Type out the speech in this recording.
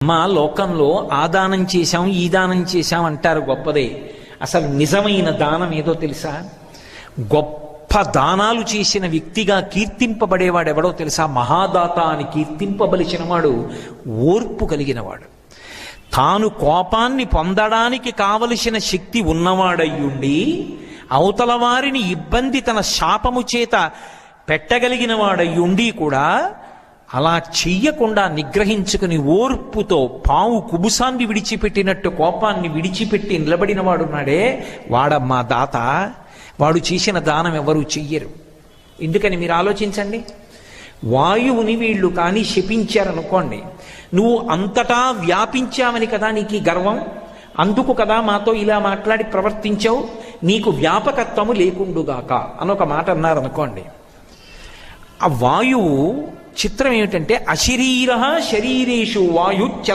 మా లోకంలో ఆ దానం చేశాం ఈ దానం చేశాం అంటారు, గొప్పదే. అసలు నిజమైన దానం ఏదో తెలుసా? గొప్ప దానాలు చేసిన వ్యక్తిగా కీర్తింపబడేవాడు ఎవడో తెలుసా? మహాదాత అని కీర్తింపబలిచిన వాడు ఓర్పు కలిగినవాడు. తాను కోపాన్ని పొందడానికి కావలసిన శక్తి ఉన్నవాడయ్యుండి అవతల వారిని ఇబ్బంది తన శాపము చేత పెట్టగలిగిన వాడయ్యుండి కూడా అలా చెయ్యకుండా నిగ్రహించుకుని ఓర్పుతో పావు కుబుసాన్ని విడిచిపెట్టినట్టు కోపాన్ని విడిచిపెట్టి నిలబడిన వాడున్నాడే, వాడమ్మా దాత. వాడు చేసిన దానం ఎవరు చెయ్యరు. ఎందుకని మీరు ఆలోచించండి. వాయువుని వీళ్ళు కానీ శపించారనుకోండి, నువ్వు అంతటా వ్యాపించావని కదా నీకు గర్వం, అందుకు కదా మాతో ఇలా మాట్లాడి ప్రవర్తించావు, నీకు వ్యాపకత్వము లేకుండుగాక అనొక మాట అన్నారనుకోండి. ఆ వాయువు చిత్రం ఏమిటంటే అశరీర శరీరేషు వాయు